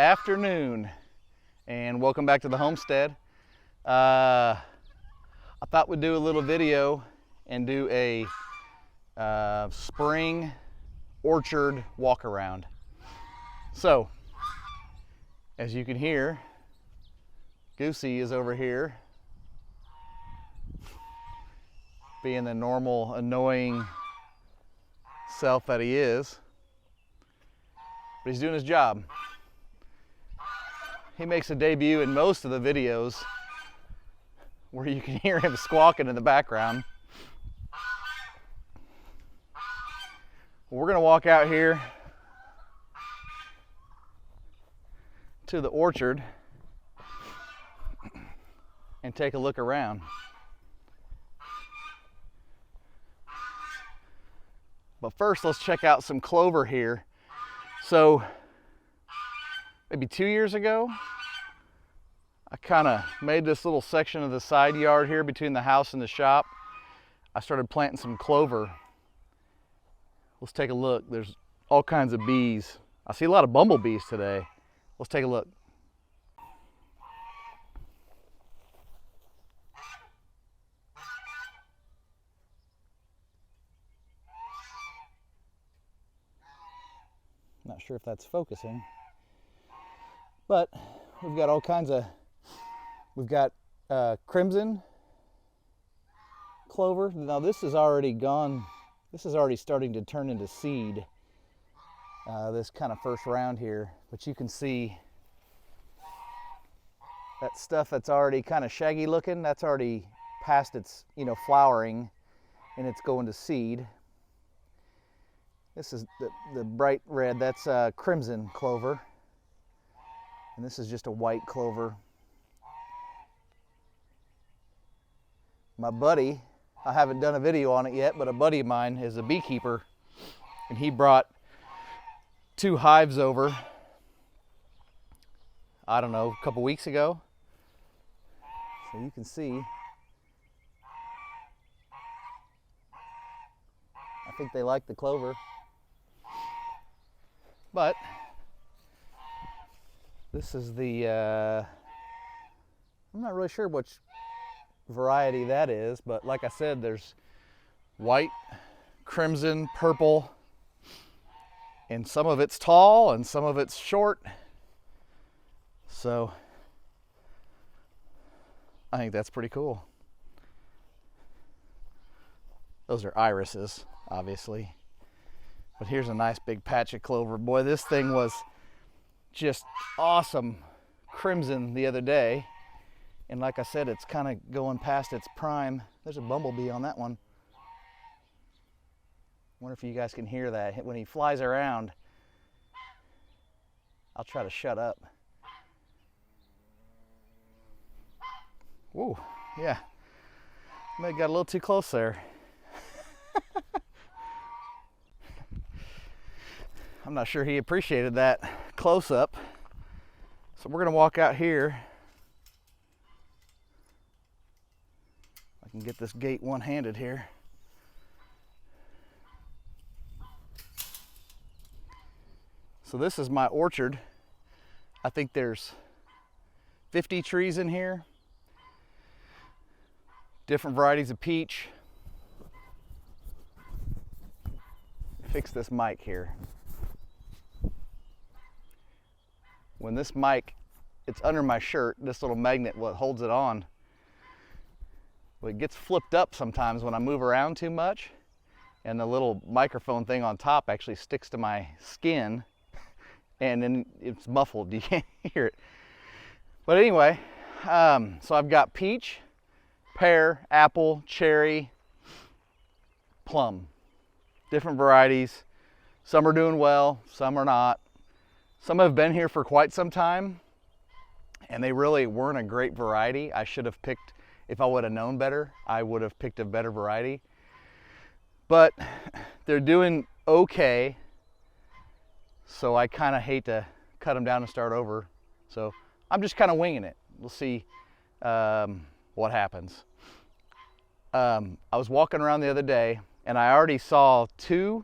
afternoon, and welcome back to the homestead. I thought we'd do a little video and do a spring orchard walk around. So, as you can hear, Goosey is over here being the normal, annoying self that he is, but he's doing his job. He makes a debut in most of the videos where you can hear him squawking in the background. We're gonna walk out here to the orchard and take a look around. But first, let's check out some clover here. So, maybe 2 years ago, I kind of made this little section of the side yard here between the house and the shop. I started planting some clover. Let's take a look. There's all kinds of bees. I see a lot of bumblebees today. Let's take a look. Not sure if that's focusing, but we've got all kinds of, we've got crimson clover. Now this is already gone, this is already starting to turn into seed, this kind of first round here, but you can see that stuff that's already kind of shaggy looking, that's already past its, flowering, and it's going to seed. This is the bright red, that's crimson clover. And this is just a white clover. My buddy, I haven't done a video on it yet, but a buddy of mine is a beekeeper, and he brought 2 hives over, I don't know, a couple weeks ago. So you can see, I think they like the clover. But this is the, I'm not really sure which variety that is, but like I said, there's white, crimson, purple, and some of it's tall and some of it's short. So I think that's pretty cool. Those are irises, obviously. But here's a nice big patch of clover. Boy, this thing was just awesome crimson the other day. And like I said, it's kind of going past its prime. There's a bumblebee on that one. Wonder if you guys can hear that. When he flies around, I'll try to shut up. Whoa, yeah. May have got a little too close there. I'm not sure he appreciated that close-up. So we're gonna walk out here. I can get this gate one-handed here. So this is my orchard. I think there's 50 trees in here. Different varieties of peach. Fix this mic here. When this mic, it's under my shirt, this little magnet, what holds it on, well, it gets flipped up sometimes when I move around too much, and the little microphone thing on top actually sticks to my skin, and then it's muffled, you can't hear it. But anyway, so I've got peach, pear, apple, cherry, plum, different varieties. Some are doing well, some are not. Some have been here for quite some time, and they really weren't a great variety. I should have picked, if I would have known better, I would have picked a better variety. But they're doing okay, so I kind of hate to cut them down and start over. So I'm just kind of winging it. We'll see what happens. I was walking around the other day, and I already saw 2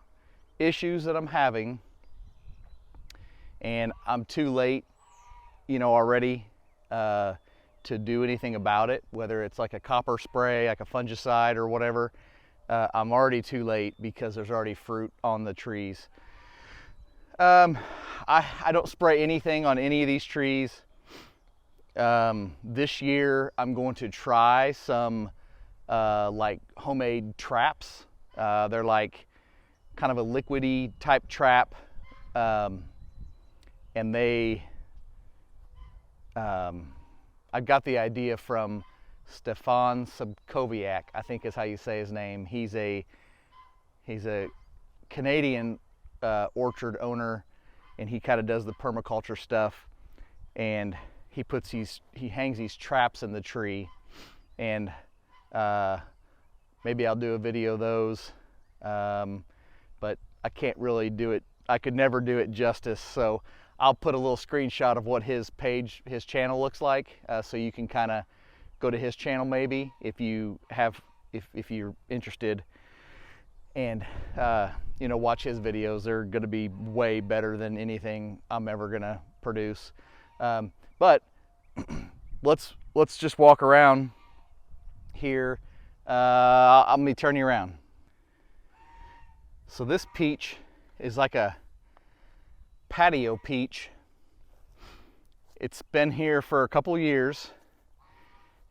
issues that I'm having, and I'm too late you know, already to do anything about it, whether it's like a copper spray, like a fungicide or whatever. I'm already too late because there's already fruit on the trees. I don't spray anything on any of these trees. This year I'm going to try some like homemade traps. They're like kind of a liquidy type trap, and they I got the idea from Stefan Sobkowiak, I think is how you say his name. He's a Canadian orchard owner, and he kind of does the permaculture stuff, and he hangs these traps in the tree, and maybe I'll do a video of those, but I can't really do it. I could never do it justice, so I'll put a little screenshot of what his channel looks like, so you can kind of go to his channel maybe if you're interested, and you know, watch his videos. They're going to be way better than anything I'm ever going to produce. But let's just walk around here. Let me turn you around. So this peach is like a patio peach. It's been here for a couple years,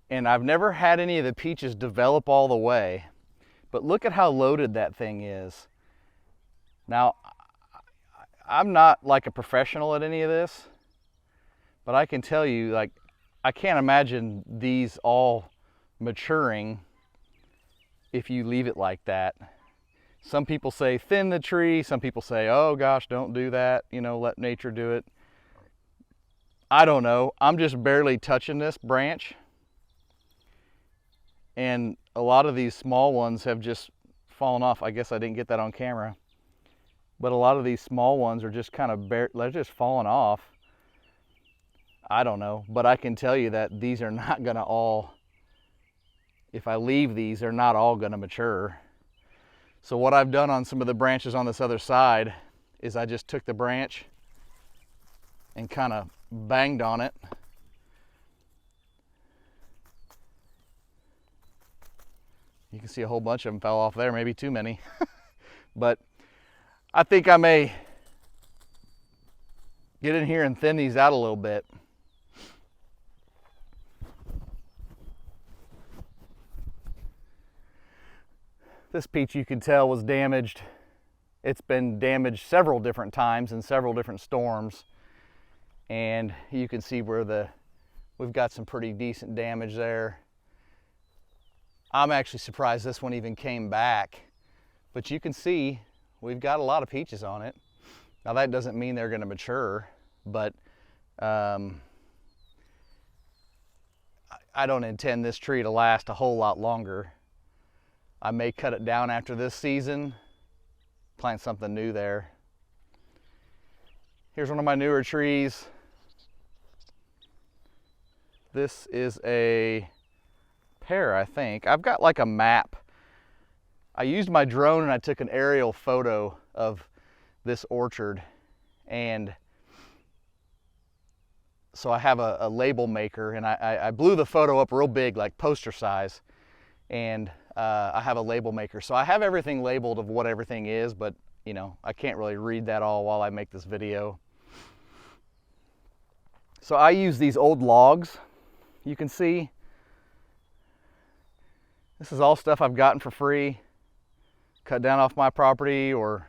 and I've never had any of the peaches develop all the way, but look at how loaded that thing is. Now, I'm not like a professional at any of this, but I can tell you, like, I can't imagine these all maturing if you leave it like that. Some people say thin the tree, some people say, oh gosh, don't do that, you know, let nature do it. I don't know, I'm just barely touching this branch, and a lot of these small ones have just fallen off. I guess I didn't get that on camera, but a lot of these small ones are just kind of they're just falling off. I don't know, but I can tell you that these are not gonna all, if I leave these, they're not all gonna mature. So what I've done on some of the branches on this other side is I just took the branch and kind of banged on it. You can see a whole bunch of them fell off there, maybe too many. But I think I may get in here and thin these out a little bit. This peach, you can tell, was damaged. It's been damaged several different times in several different storms. And you can see where we've got some pretty decent damage there. I'm actually surprised this one even came back. But you can see we've got a lot of peaches on it. Now that doesn't mean they're gonna mature, but I don't intend this tree to last a whole lot longer. I may cut it down after this season, plant something new there. Here's one of my newer trees. This is a pear, I think. I've got like a map. I used my drone and I took an aerial photo of this orchard, and so I have a label maker, and I blew the photo up real big, like poster size, and I have a label maker. So I have everything labeled of what everything is, but you know, I can't really read that all while I make this video. So I use these old logs. You can see this is all stuff I've gotten for free, cut down off my property, or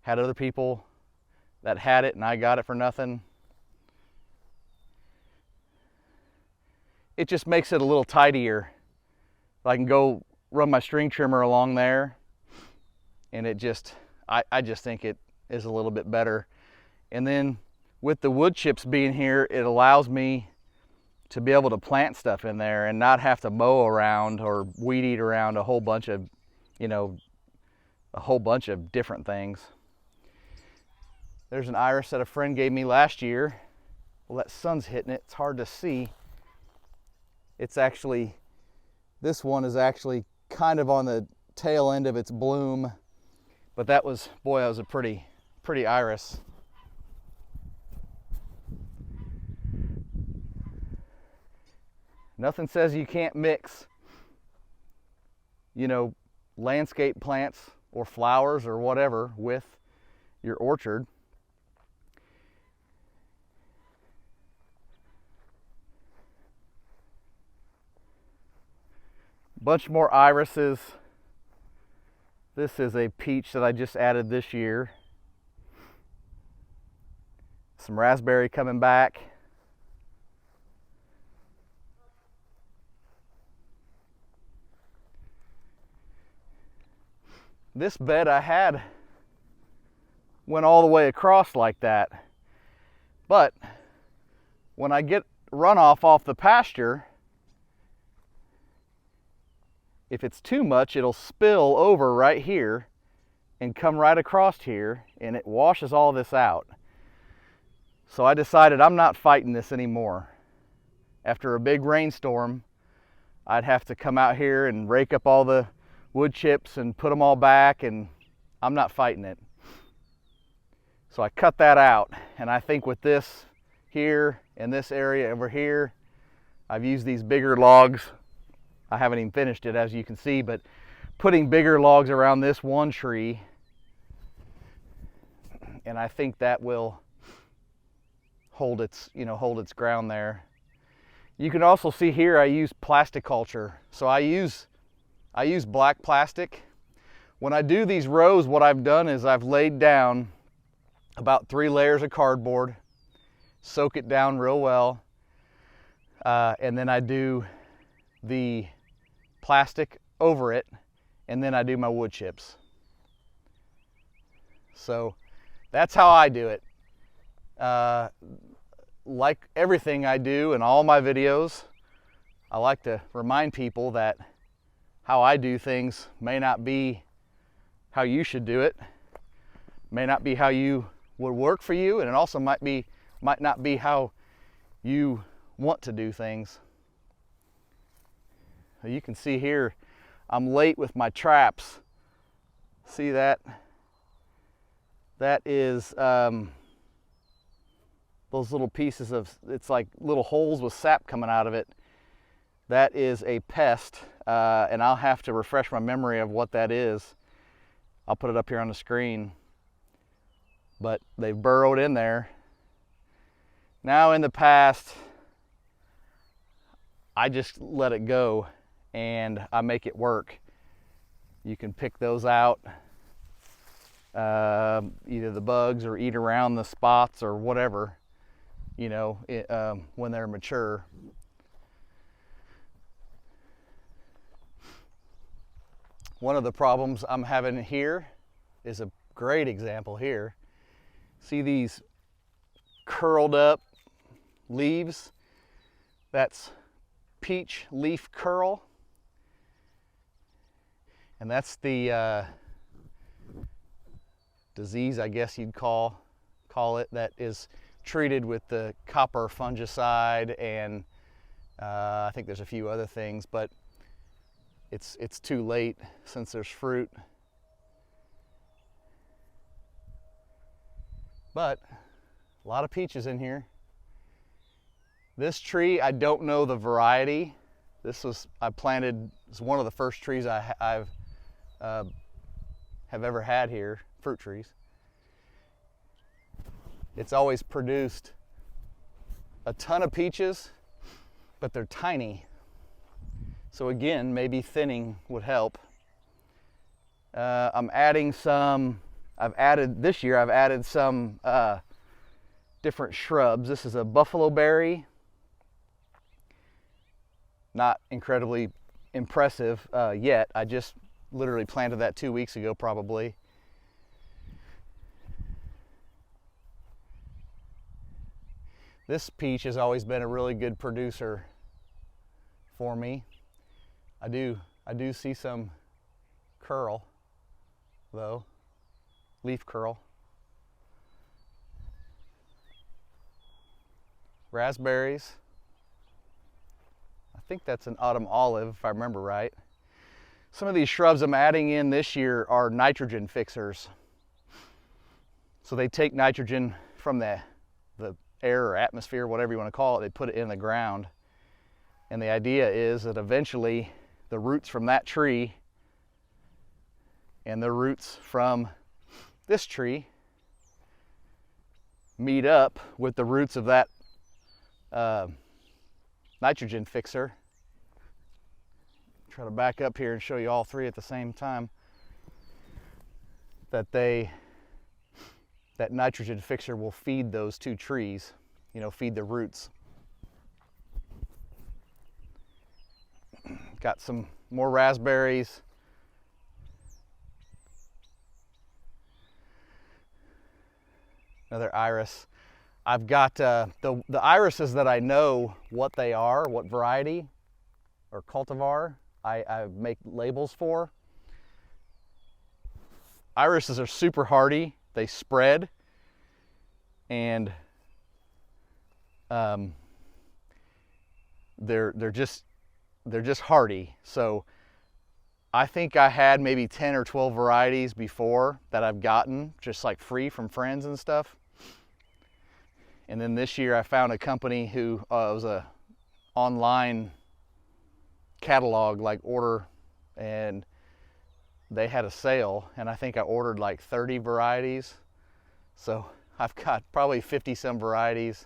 had other people that had it and I got it for nothing. It just makes it a little tidier. I can go run my string trimmer along there, and it just, I just think it is a little bit better. And then with the wood chips being here, it allows me to be able to plant stuff in there and not have to mow around or weed eat around a whole bunch of, you know, a whole bunch of different things. There's an iris that a friend gave me last year. Well, that sun's hitting it, it's hard to see. It's actually, this one is actually kind of on the tail end of its bloom, but that was, boy, that was a pretty iris. Nothing says you can't mix, you know, landscape plants or flowers or whatever with your orchard. Bunch more irises. This is a peach that I just added this year. Some raspberry coming back. This bed I had went all the way across like that. But when I get runoff off the pasture, if it's too much, it'll spill over right here and come right across here, and it washes all this out. So I decided I'm not fighting this anymore. After a big rainstorm, I'd have to come out here and rake up all the wood chips and put them all back, and I'm not fighting it. So I cut that out, and I think with this here and this area over here, I've used these bigger logs. I haven't even finished it, as you can see, but putting bigger logs around this one tree, and I think that will hold its ground there. You can also see here I use Plasticulture. So I use black plastic. When I do these rows, what I've done is I've laid down about 3 layers of cardboard, soak it down real well, and then I do the plastic over it, and then I do my wood chips. So that's how I do it. Like everything I do in all my videos, I like to remind people that how I do things may not be how you should do it, may not be how you would work for you, and it also might not be how you want to do things. You can see here I'm late with my traps. See that? That is those little pieces of, it's like little holes with sap coming out of it. That is a pest, and I'll have to refresh my memory of what that is. I'll put it up here on the screen. But they've burrowed in there. Now in the past, I just let it go and I make it work. You can pick those out, either the bugs or eat around the spots or whatever, you know, when they're mature. One of the problems I'm having here is a great example here. See these curled up leaves? That's peach leaf curl. And that's the disease, I guess you'd call it, that is treated with the copper fungicide, and I think there's a few other things, but it's too late since there's fruit. But a lot of peaches in here. This tree, I don't know the variety. I planted, it's one of the first trees I've have ever had here, fruit trees. It's always produced a ton of peaches, but they're tiny. So again, maybe thinning would help. I'm adding some, this year I've added some different shrubs. This is a buffalo berry. Not incredibly impressive yet. I just literally planted that 2 weeks ago probably. This peach has always been a really good producer for me. I do see some curl though, leaf curl. Raspberries. I think that's an autumn olive if I remember right. Some of these shrubs I'm adding in this year are nitrogen fixers. So they take nitrogen from the air or atmosphere, whatever you want to call it, they put it in the ground. And the idea is that eventually the roots from that tree and the roots from this tree meet up with the roots of that nitrogen fixer. Try to back up here and show you all three at the same time. That nitrogen fixer will feed those two trees, feed the roots. Got some more raspberries. Another iris. I've got the irises that I know what they are, what variety or cultivar I make labels for. Irises are super hardy. They spread, and they're just hardy. So I think I had maybe 10 or 12 varieties before that I've gotten just like free from friends and stuff. And then this year I found a company who it was a online catalog like order, and they had a sale, and I think I ordered like 30 varieties. So I've got probably 50 some varieties.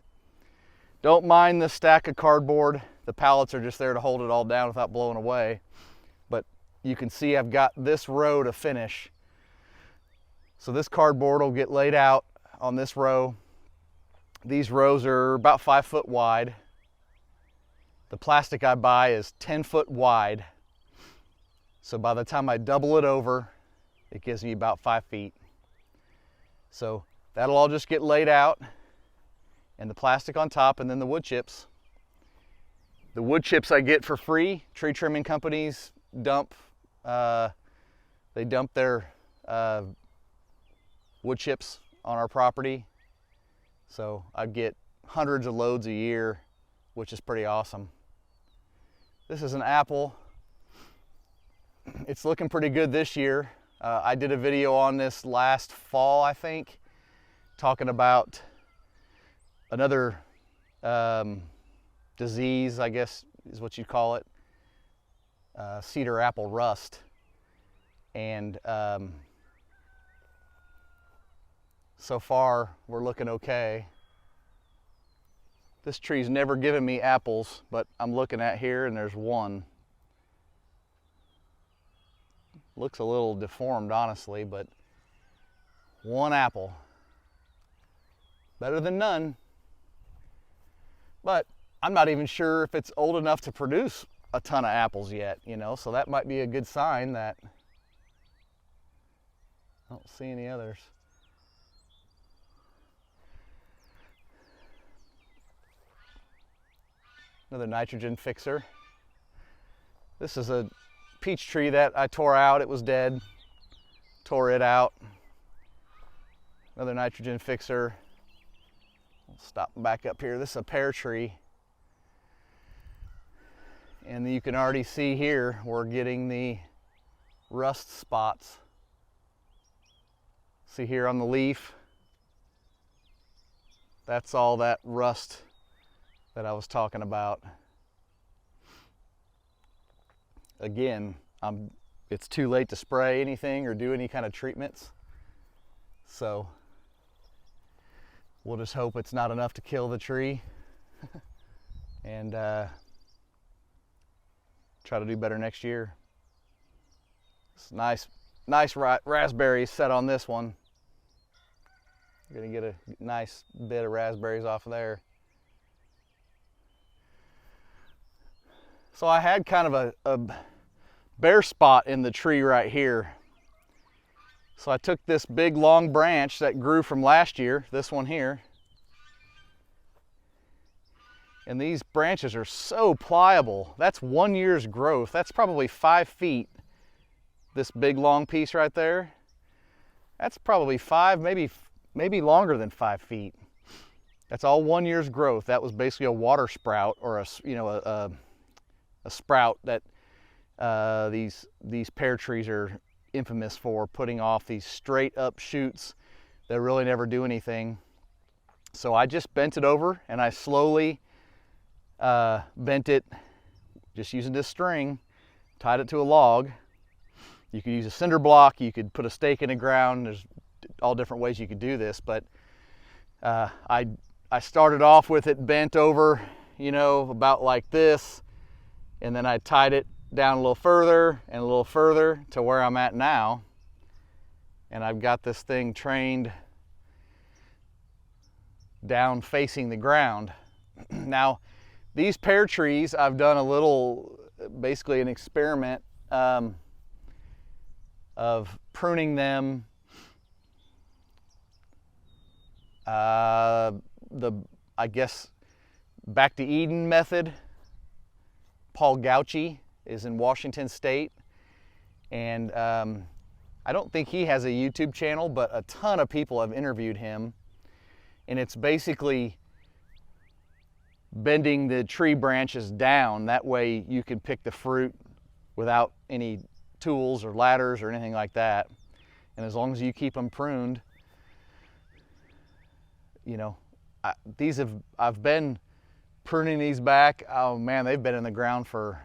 Don't mind the stack of cardboard. The pallets are just there to hold it all down without blowing away. But you can see I've got this row to finish. So this cardboard will get laid out on this row. These rows are about 5 foot wide. The plastic I buy is 10 foot wide. So by the time I double it over, it gives me about 5 feet. So that'll all just get laid out, and the plastic on top, and then the wood chips. The wood chips I get for free. Tree trimming companies dump their wood chips on our property. So I get hundreds of loads a year, which is pretty awesome. This is an apple. It's looking pretty good this year. I did a video on this last fall, I think, talking about another disease, I guess is what you'd call it, cedar apple rust. And so far we're looking okay. This tree's never given me apples, but I'm looking at here and there's one. Looks a little deformed, honestly, but one apple. Better than none. But I'm not even sure if it's old enough to produce a ton of apples yet, so that might be a good sign that I don't see any others. Another nitrogen fixer. This is a peach tree that I tore out. It was dead. Tore it out. Another nitrogen fixer. I'll stop back up here. This is a pear tree. And you can already see here we're getting the rust spots. See here on the leaf? That's all that rust that I was talking about. Again, it's too late to spray anything or do any kind of treatments. So we'll just hope it's not enough to kill the tree and try to do better next year. It's nice raspberries set on this one. You're gonna get a nice bit of raspberries off of there. So I had kind of a bare spot in the tree right here. So I took this big long branch that grew from last year, this one here, and these branches are so pliable. That's 1 year's growth. That's probably 5 feet. This big long piece right there, that's probably 5, maybe longer than 5 feet. That's all 1 year's growth. That was basically a water sprout, or a sprout that these pear trees are infamous for, putting off these straight up shoots that really never do anything. So I just bent it over, and I slowly bent it just using this string, tied it to a log. You could use a cinder block, you could put a stake in the ground. There's all different ways you could do this, but I started off with it bent over, you know, about like this, and then I tied it down a little further and a little further to where I'm at now. And I've got this thing trained down facing the ground. Now, these pear trees, I've done a little, basically an experiment of pruning them. I guess, back to Eden method. Paul Gautschi is in Washington State, and I don't think he has a YouTube channel, but a ton of people have interviewed him, and it's basically bending the tree branches down. That way you can pick the fruit without any tools or ladders or anything like that. And as long as you keep them pruned, you know, I've been pruning these back. Oh man, they've been in the ground for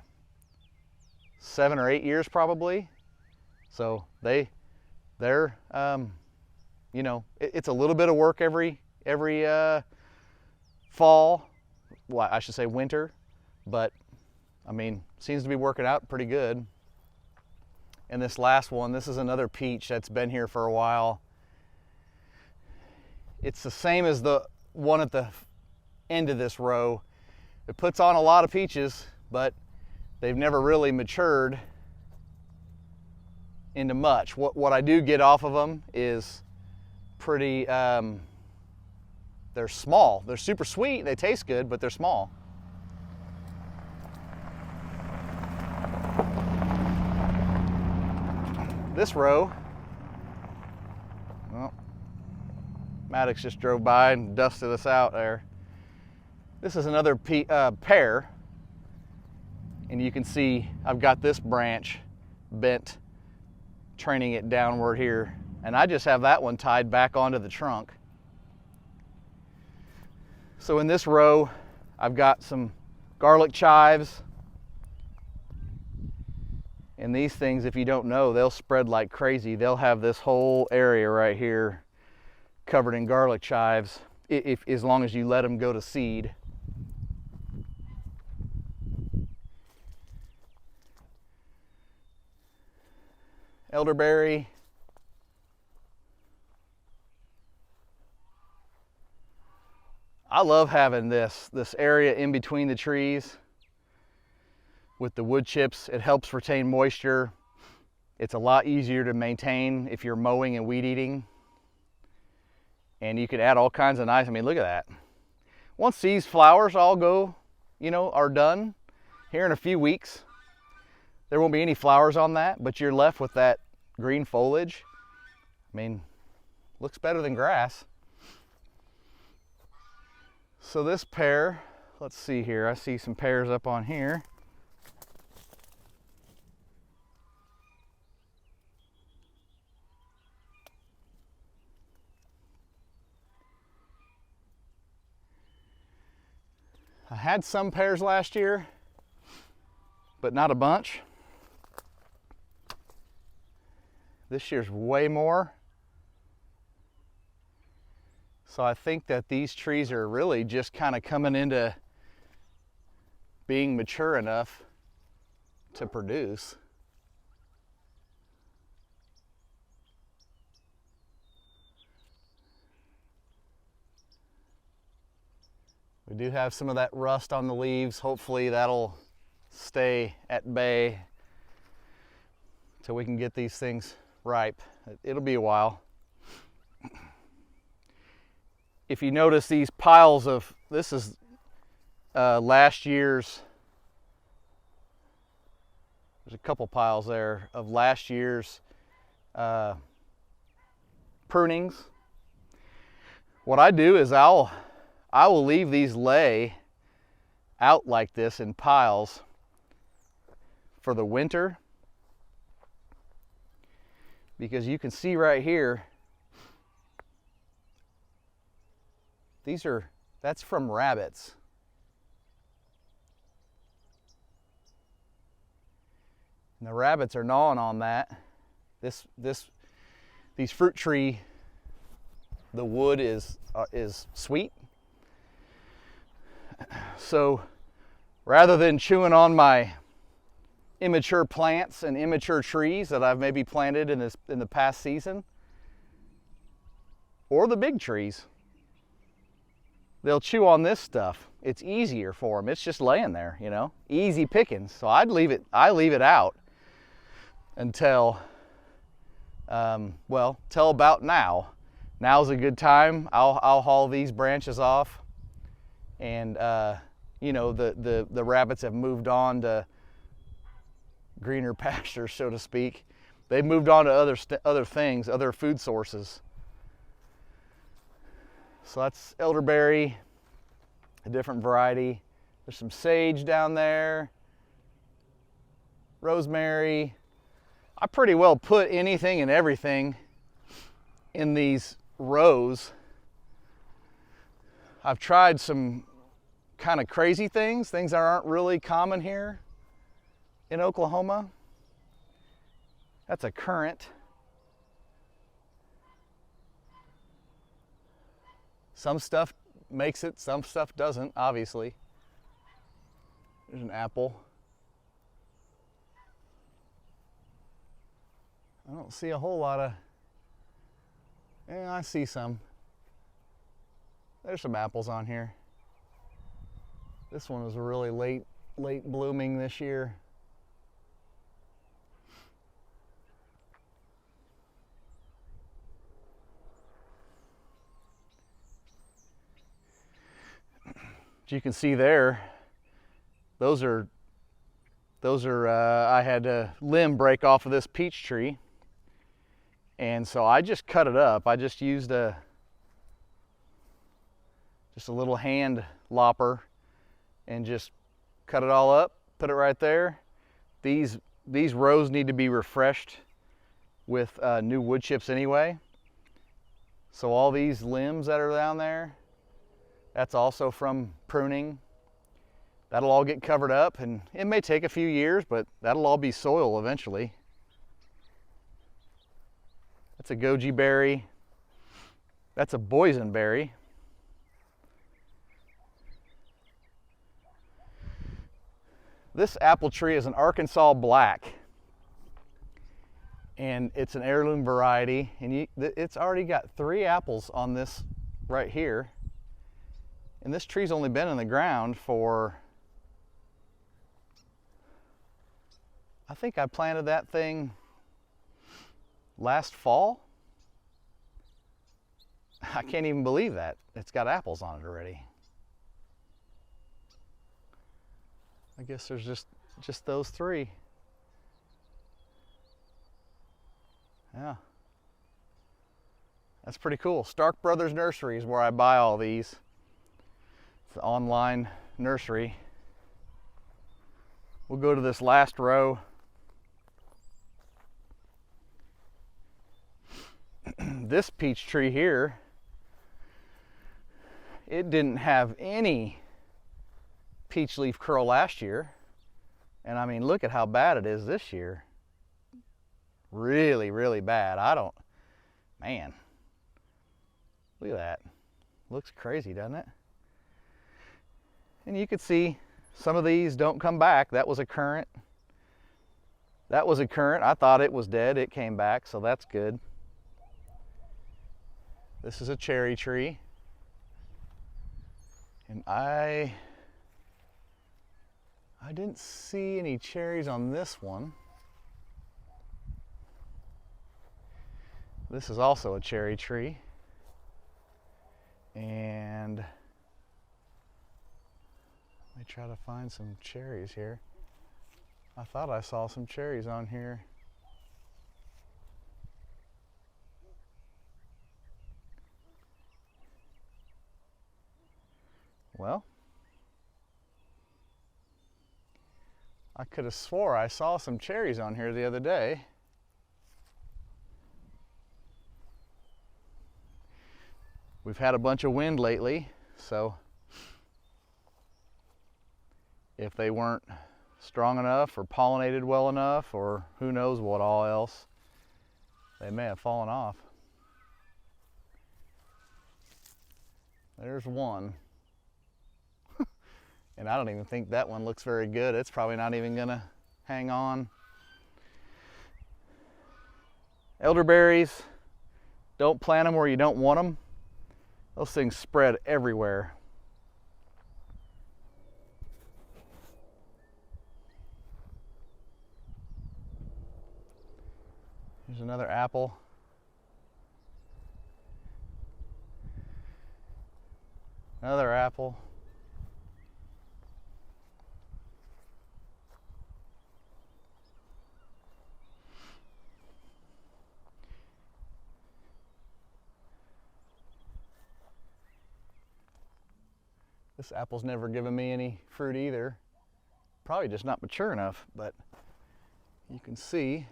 7 or 8 years probably. So they're you know, it's a little bit of work every fall. Well, I should say winter, but I mean, seems to be working out pretty good. And this last one, this is another peach that's been here for a while. It's the same as the one at the end of this row. It puts on a lot of peaches, but they've never really matured into much. What I do get off of them is pretty, they're small. They're super sweet, they taste good, but they're small. This row, well, Maddox just drove by and dusted us out there. This is another pear, and you can see I've got this branch bent, training it downward here, and I just have that one tied back onto the trunk. So in this row, I've got some garlic chives, and these things, if you don't know, they'll spread like crazy. They'll have this whole area right here covered in garlic chives, as long as you let them go to seed. Elderberry. I love having this area in between the trees with the wood chips. It helps retain moisture. It's a lot easier to maintain if you're mowing and weed eating. And you can add all kinds of nice, I mean, look at that. Once these flowers all go, you know, are done here in a few weeks, there won't be any flowers on that, but you're left with that green foliage. I mean, looks better than grass. So this pear, let's see here. I see some pears up on here. I had some pears last year, but not a bunch. This year's way more. So I think that these trees are really just kind of coming into being mature enough to produce. We do have some of that rust on the leaves. Hopefully that'll stay at bay till we can get these things ripe. It'll be a while. If you notice these piles of, this is last year's, there's a couple piles there of last year's prunings. What I do is I will leave these lay out like this in piles for the winter, because you can see right here, that's from rabbits. And the rabbits are gnawing on that. These fruit tree, the wood is sweet. So rather than chewing on my immature plants and immature trees that I've maybe planted in the past season, or the big trees, they'll chew on this stuff. It's easier for them. It's just laying there, you know, easy pickings. So I leave it out until, till about now. Now's a good time. I'll haul these branches off, and you know, the rabbits have moved on to greener pastures, so to speak. They've moved on to other things, other food sources. So that's elderberry, a different variety. There's some sage down there, rosemary. I pretty well put anything and everything in these rows. I've tried some kind of crazy things that aren't really common here in Oklahoma. That's a currant. Some stuff makes it, some stuff doesn't, obviously. There's an apple. I don't see a whole lot of, I see some. There's some apples on here. This one was really late blooming this year. As you can see there, those are I had a limb break off of this peach tree, and so I just cut it up. I just used just a little hand lopper and just cut it all up, put it right there. These rows need to be refreshed with new wood chips anyway. So all these limbs that are down there, that's also from pruning. That'll all get covered up, and it may take a few years, but that'll all be soil eventually. That's a goji berry. That's a boysenberry. This apple tree is an Arkansas black, and it's an heirloom variety, and it's already got 3 apples on this right here. And this tree's only been in the ground for, I think I planted that thing last fall. I can't even believe that. It's got apples on it already. I guess there's just those 3. Yeah. That's pretty cool. Stark Brothers Nursery is where I buy all these. It's an online nursery. We'll go to this last row. This peach tree here, it didn't have any peach leaf curl last year. And I mean, look at how bad it is this year. Really, really bad. Man, look at that. Looks crazy, doesn't it? And you could see some of these don't come back. That was a currant. That was a currant. I thought it was dead. It came back, so that's good. This is a cherry tree. And I didn't see any cherries on this one. This is also a cherry tree. And let me try to find some cherries here. I thought I saw some cherries on here. Well, I could have swore I saw some cherries on here the other day. We've had a bunch of wind lately, so if they weren't strong enough or pollinated well enough, or who knows what all else. They may have fallen off. There's one. And I don't even think that one looks very good. It's probably not even gonna hang on. Elderberries, don't plant them where you don't want them. Those things spread everywhere. Here's another apple. Another apple. This apple's never given me any fruit either. Probably just not mature enough, but you can see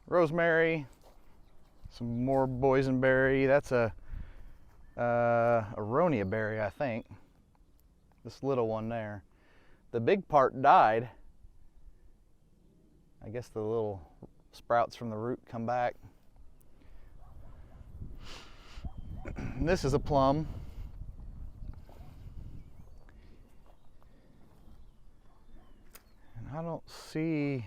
rosemary, some more boysenberry. That's a aronia berry, I think. This little one there. The big part died. I guess the little sprouts from the root come back. This is a plum. And I don't see...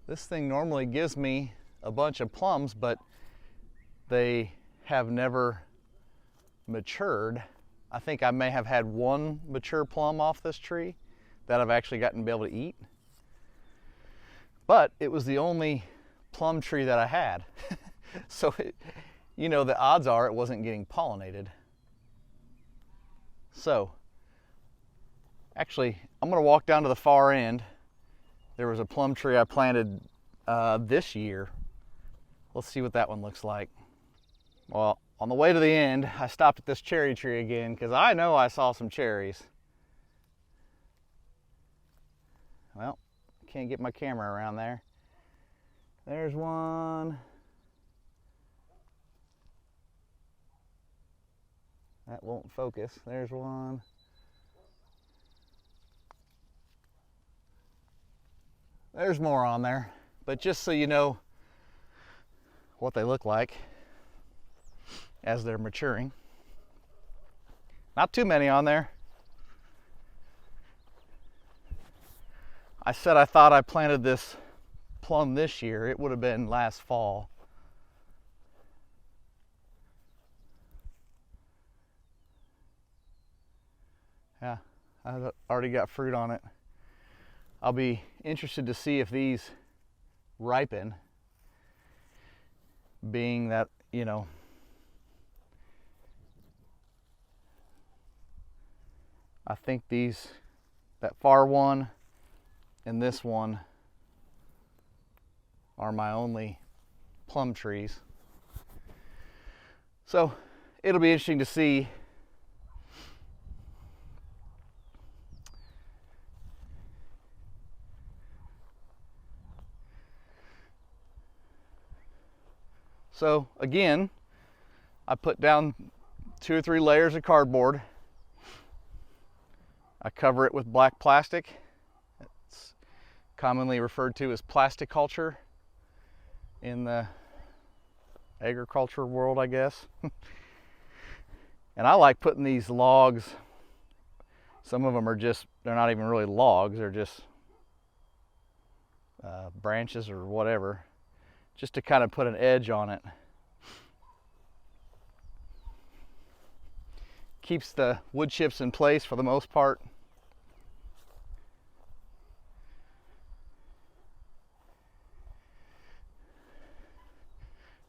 This thing normally gives me a bunch of plums, but they have never matured. I think I may have had one mature plum off this tree that I've actually gotten to be able to eat. But it was the only plum tree that I had. So, you know, the odds are it wasn't getting pollinated. So, actually, I'm gonna walk down to the far end. There was a plum tree I planted this year. Let's see what that one looks like. Well, on the way to the end, I stopped at this cherry tree again because I know I saw some cherries. Well, can't get my camera around there. There's one. That won't focus. There's one. There's more on there, but just so you know what they look like as they're maturing. Not too many on there. I said I thought I planted this plum this year. It would have been last fall. Yeah, I've already got fruit on it. I'll be interested to see if these ripen, being that, you know, I think these, that far one and this one are my only plum trees. So it'll be interesting to see So again, I put down 2 or 3 layers of cardboard. I cover it with black plastic. It's commonly referred to as plasticulture in the agriculture world, I guess. And I like putting these logs, some of them are just, they're not even really logs, they're just branches or whatever, just to kind of put an edge on it. Keeps the wood chips in place for the most part.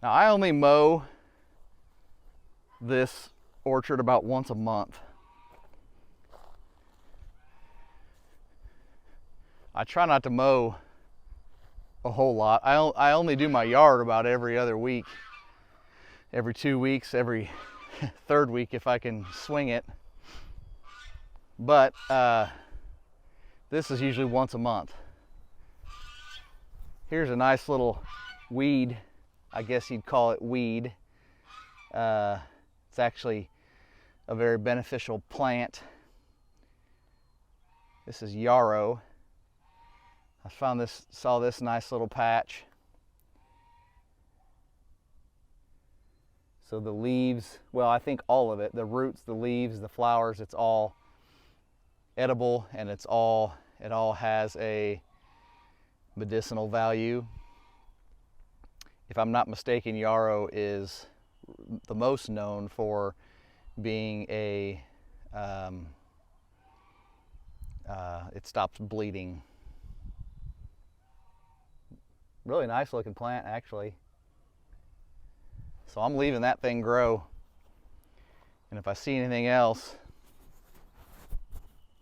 Now I only mow this orchard about once a month. I try not to mow a whole lot. I only do my yard about every other week, every 2 weeks, every third week if I can swing it. But this is usually once a month. Here's a nice little weed, I guess you'd call it weed. It's actually a very beneficial plant. This is yarrow. I saw this nice little patch. So the leaves, well, I think all of it, the roots, the leaves, the flowers, it's all edible, and it all has a medicinal value. If I'm not mistaken, yarrow is the most known for being it stops bleeding. Really nice looking plant, actually. So I'm leaving that thing grow. And if I see anything else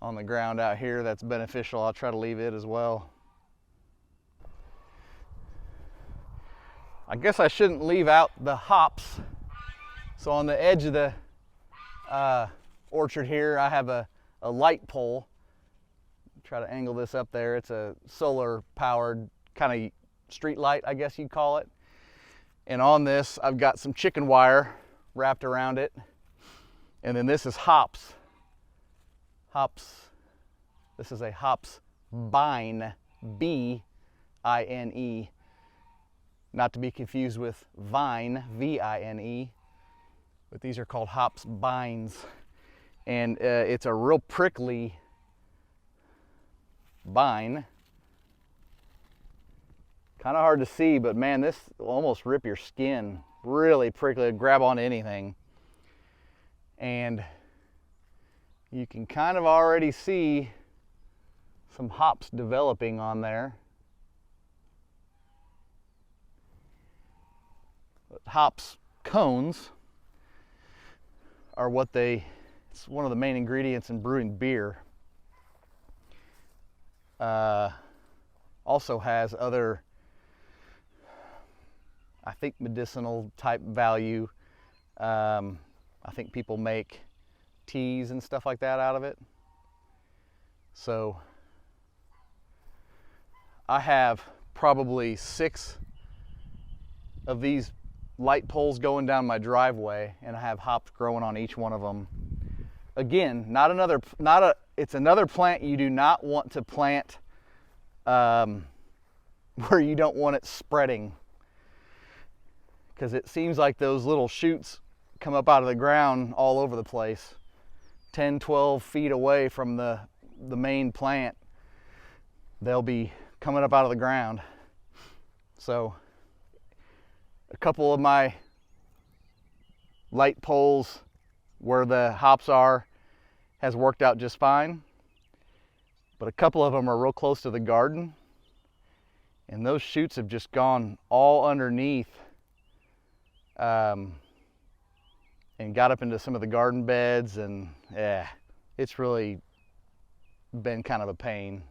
on the ground out here that's beneficial, I'll try to leave it as well. I guess I shouldn't leave out the hops. So on the edge of the orchard here, I have a light pole. Try to angle this up there. It's a solar powered kind of street light, I guess you'd call it. And on this, I've got some chicken wire wrapped around it. And then this is hops. Hops. This is a hops bine, B-I-N-E. Not to be confused with vine, V-I-N-E. But these are called hops bines. And it's a real prickly vine. Kind of hard to see, but man, this will almost rip your skin. Really prickly, grab onto anything. And you can kind of already see some hops developing on there. Hops cones are it's one of the main ingredients in brewing beer. Also has other, I think, medicinal type value. I think people make teas and stuff like that out of it. So I have probably 6 of these light poles going down my driveway, and I have hops growing on each one of them. Again, it's another plant you do not want to plant where you don't want it spreading, because it seems like those little shoots come up out of the ground all over the place, 10, 12 feet away from the main plant. They'll be coming up out of the ground. So a couple of my light poles where the hops are has worked out just fine, but a couple of them are real close to the garden, and those shoots have just gone all underneath and got up into some of the garden beds, and yeah, it's really been kind of a pain.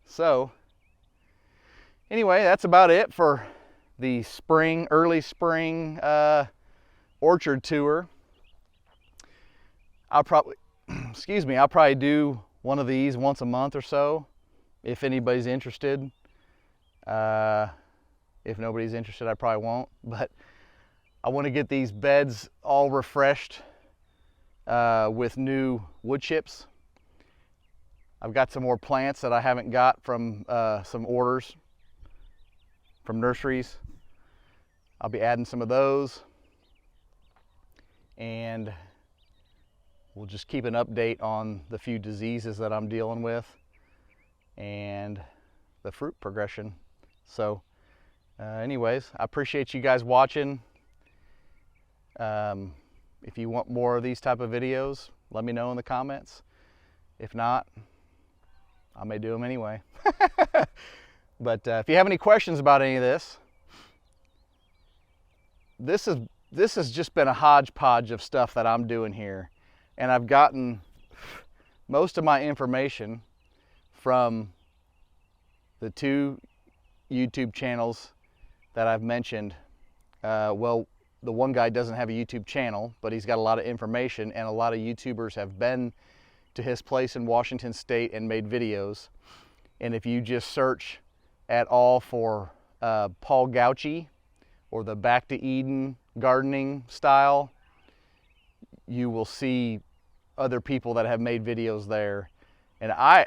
So anyway, that's about it for the early spring orchard tour. I'll probably do one of these once a month or so, if anybody's interested. If nobody's interested, I probably won't, but I want to get these beds all refreshed with new wood chips. I've got some more plants that I haven't got from some orders from nurseries. I'll be adding some of those, and we'll just keep an update on the few diseases that I'm dealing with and the fruit progression. So anyways, I appreciate you guys watching. If you want more of these type of videos, let me know in the comments. If not, I may do them anyway. But if you have any questions about any of this, this has just been a hodgepodge of stuff that I'm doing here, and I've gotten most of my information from the 2 YouTube channels that I've mentioned. Well, the one guy doesn't have a YouTube channel, but he's got a lot of information, and a lot of YouTubers have been to his place in Washington State and made videos. And if you just search at all for Paul Gautschi or the Back to Eden gardening style, you will see other people that have made videos there. And I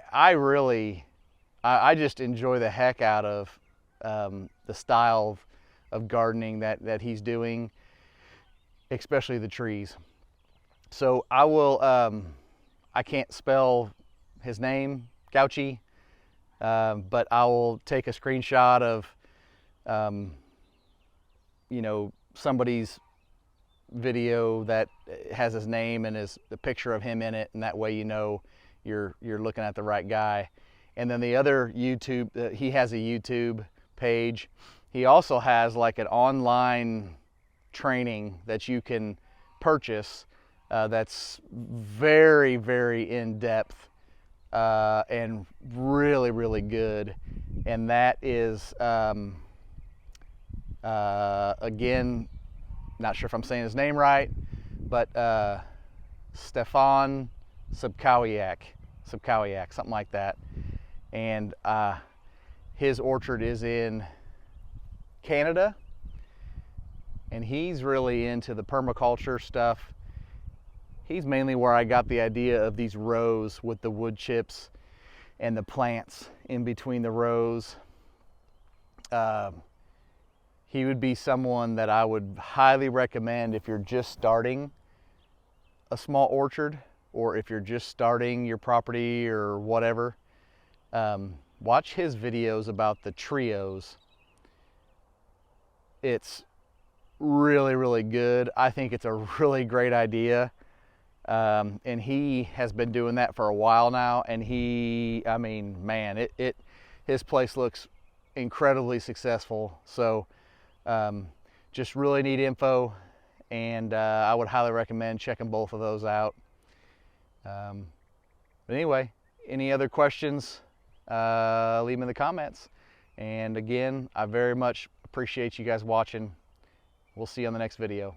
just enjoy the heck out of the style of gardening that he's doing, especially the trees. So I will, I can't spell his name, Gautschi, but I will take a screenshot of, you know, somebody's video that has his name and the picture of him in it, and that way you know you're looking at the right guy. And then the other YouTube, he has a YouTube page. He also has like an online training that you can purchase that's very, very in-depth and really, really good. And that is, again, not sure if I'm saying his name right, but Stefan Sobkowiak, something like that. And his orchard is in Canada, and he's really into the permaculture stuff. He's mainly where I got the idea of these rows with the wood chips and the plants in between the rows. He would be someone that I would highly recommend if you're just starting a small orchard, or if you're just starting your property or whatever. Watch his videos about the trios. It's really, really good. I think it's a really great idea. And he has been doing that for a while now, and I mean, man, his place looks incredibly successful. So just really neat info, and I would highly recommend checking both of those out. But anyway, any other questions, leave them in the comments. And again, I very much appreciate you guys watching. We'll see you on the next video.